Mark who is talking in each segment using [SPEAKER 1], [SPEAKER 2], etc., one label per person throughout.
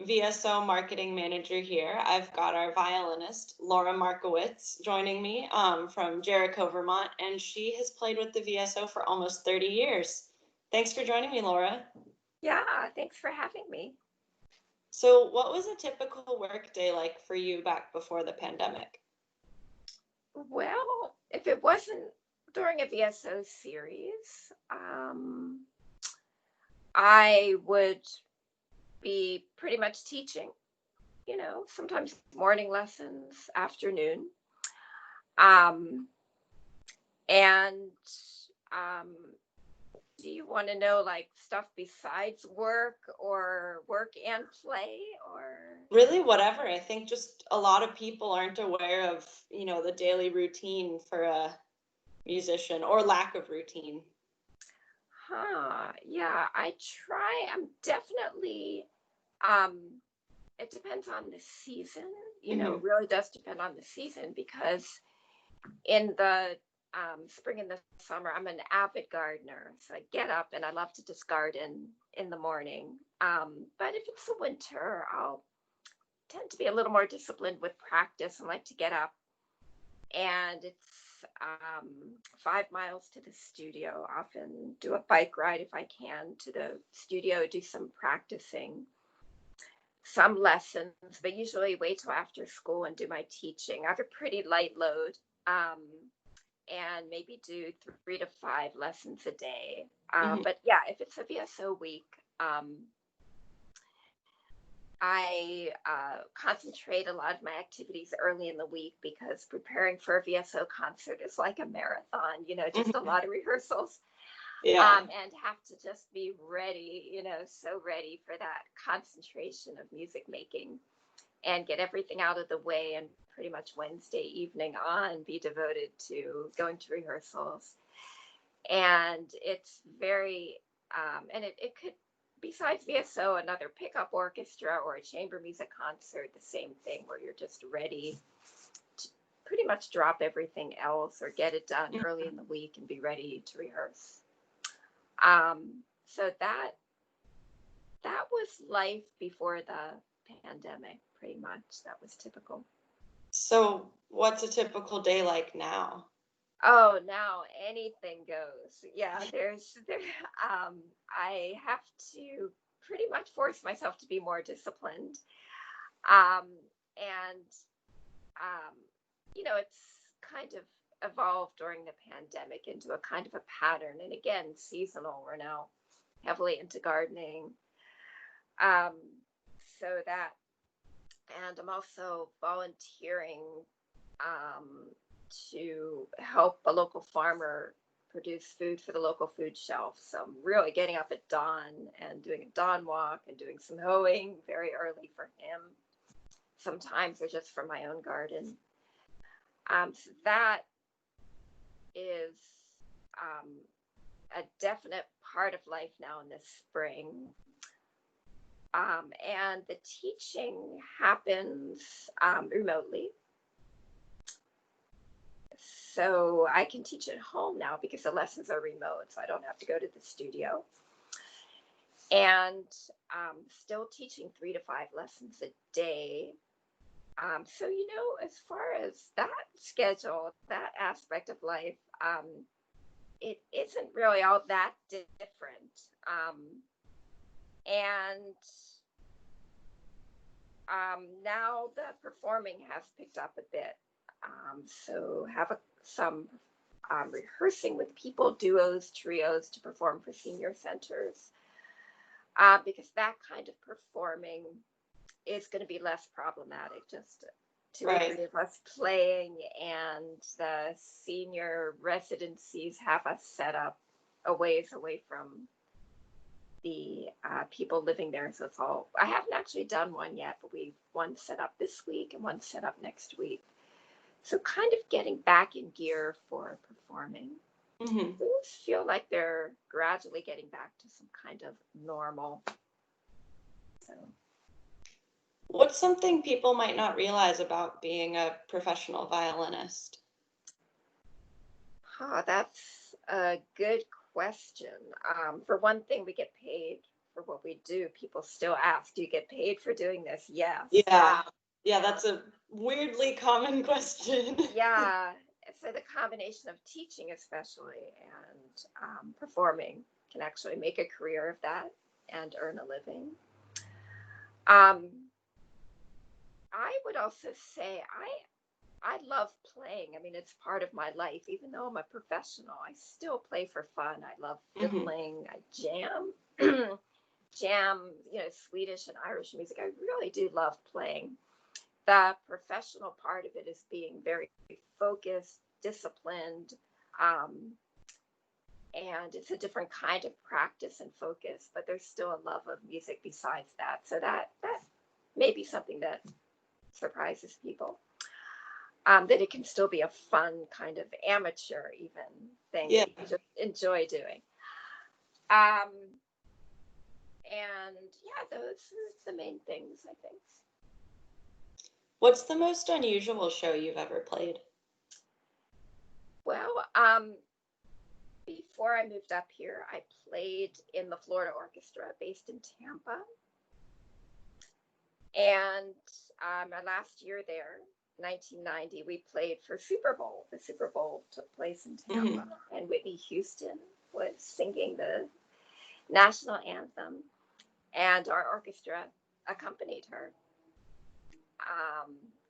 [SPEAKER 1] VSO marketing manager here. I've got our violinist, Laura Markowitz, joining me from Jericho, Vermont, and she has played with the VSO for almost 30 years. Thanks for joining me, Laura.
[SPEAKER 2] Yeah, thanks for having me.
[SPEAKER 1] So, what was a typical work day like for you back before the pandemic?
[SPEAKER 2] Well, if it wasn't during a VSO series, I would be pretty much teaching, sometimes morning lessons, afternoon. Um, and um, do you want to know like stuff besides work or work and play or?
[SPEAKER 1] Really, whatever. I think just a lot of people aren't aware of, the daily routine for a musician or lack of routine.
[SPEAKER 2] Yeah, I try. I'm definitely, um, it depends on the season, it really does depend on the season because in the spring and the summer, I'm an avid gardener. So I get up and I love to just garden in the morning. But if it's the winter, I'll tend to be a little more disciplined with practice and like to get up. And it's 5 miles to the studio. Often do a bike ride if I can to the studio, do some practicing, some lessons, but usually wait till after school and do my teaching. I have a pretty light load. And maybe do 3 to 5 lessons a day. But yeah, if it's a VSO week, I concentrate a lot of my activities early in the week because preparing for a VSO concert is like a marathon, just a lot of rehearsals.
[SPEAKER 1] Yeah.
[SPEAKER 2] And have to just be ready, so ready for that concentration of music making and get everything out of the way, and pretty much Wednesday evening on be devoted to going to rehearsals. And it's very, and it could, besides VSO, another pickup orchestra or a chamber music concert, the same thing where you're just ready to pretty much drop everything else or get it done early in the week and be ready to rehearse. So that was life before the pandemic, pretty much. That was typical.
[SPEAKER 1] So, what's a typical day like now?
[SPEAKER 2] Oh, now anything goes. Yeah, I have to pretty much force myself to be more disciplined. And it's kind of evolved during the pandemic into a kind of a pattern. And again, seasonal. We're now heavily into gardening. Um, so that, and I'm also volunteering to help a local farmer produce food for the local food shelf. So I'm really getting up at dawn and doing a dawn walk and doing some hoeing very early for him. Sometimes they're just for my own garden. So that is a definite part of life now in this spring. And the teaching happens remotely. So I can teach at home now because the lessons are remote, so I don't have to go to the studio. And still teaching 3 to 5 lessons a day. So, as far as that schedule, that aspect of life, it isn't really all that different. And now the performing has picked up a bit. So have some rehearsing with people, duos, trios to perform for senior centers, because that kind of performing is going to be less problematic. Just two or three of us playing, and the senior residencies have us set up a ways away from the people living there. So it's all, I haven't actually done one yet, but we've one set up this week and one set up next week. So kind of getting back in gear for performing. Things feel like they're gradually getting back to some kind of normal. So,
[SPEAKER 1] what's something people might not realize about being a professional violinist?
[SPEAKER 2] That's a good question. For one thing, we get paid for what we do. People still ask, do you get paid for doing this? Yes.
[SPEAKER 1] Yeah. Yeah, that's a weirdly common question.
[SPEAKER 2] Yeah. So the combination of teaching, especially, and performing can actually make a career of that and earn a living. Um, I would also say I love playing. I mean, it's part of my life. Even though I'm a professional, I still play for fun. I love fiddling. I jam, jam, Swedish and Irish music. I really do love playing. The professional part of it is being very focused, disciplined, um, and it's a different kind of practice and focus. But there's still a love of music besides that. So that may be something that surprises people. That it can still be a fun kind of amateur even thing that you just enjoy doing. And yeah, those are the main things, I think.
[SPEAKER 1] What's the most unusual show you've ever played?
[SPEAKER 2] Well, before I moved up here, I played in the Florida Orchestra based in Tampa. And my last year there, 1990, we played for Super Bowl. The Super Bowl took place in Tampa, and Whitney Houston was singing the national anthem, and our orchestra accompanied her.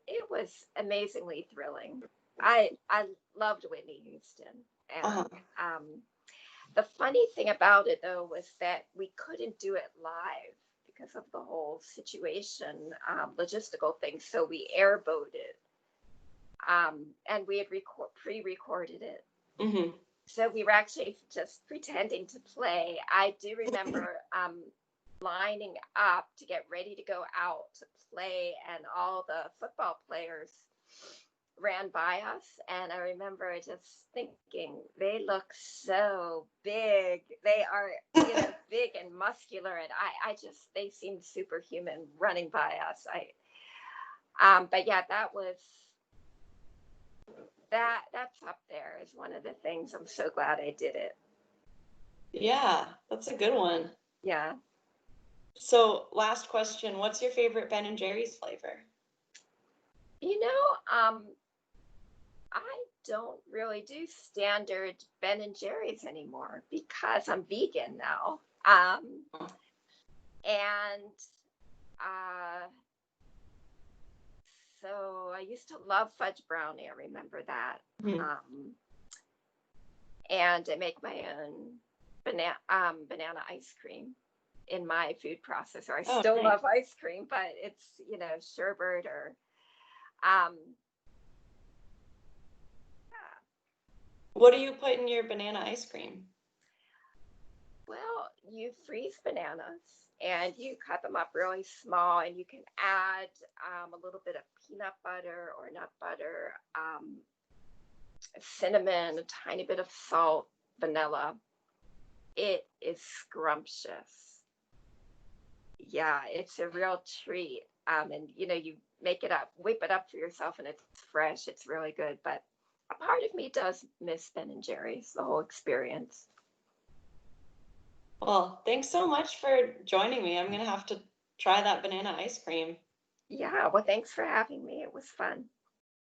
[SPEAKER 2] It was amazingly thrilling. I loved Whitney Houston, and the funny thing about it though was that we couldn't do it live because of the whole situation, logistical things. So we airboated, and we had pre-recorded it. So we were actually just pretending to play. I do remember lining up to get ready to go out to play, and all the football players ran by us, and I remember just thinking, they look so big. They are, big and muscular, and they seemed superhuman running by us. But yeah, that's up there as one of the things. I'm so glad I did it.
[SPEAKER 1] Yeah, that's a good one.
[SPEAKER 2] Yeah.
[SPEAKER 1] So last question, what's your favorite Ben & Jerry's flavor?
[SPEAKER 2] I don't really do standard Ben & Jerry's anymore because I'm vegan now. So I used to love fudge brownie. I remember that. And I make my own banana ice cream in my food processor. I still love ice cream, but it's, sherbet or
[SPEAKER 1] What do you put in your banana ice cream?
[SPEAKER 2] Well, you freeze bananas and you cut them up really small, and you can add a little bit of peanut butter or nut butter, cinnamon, a tiny bit of salt, vanilla. It is scrumptious. Yeah, it's a real treat. And you make it up, whip it up for yourself, and it's fresh. It's really good. But a part of me does miss Ben & Jerry's, the whole experience.
[SPEAKER 1] Well, thanks so much for joining me. I'm going to have to try that banana ice cream.
[SPEAKER 2] Yeah, well, thanks for having me. It was fun.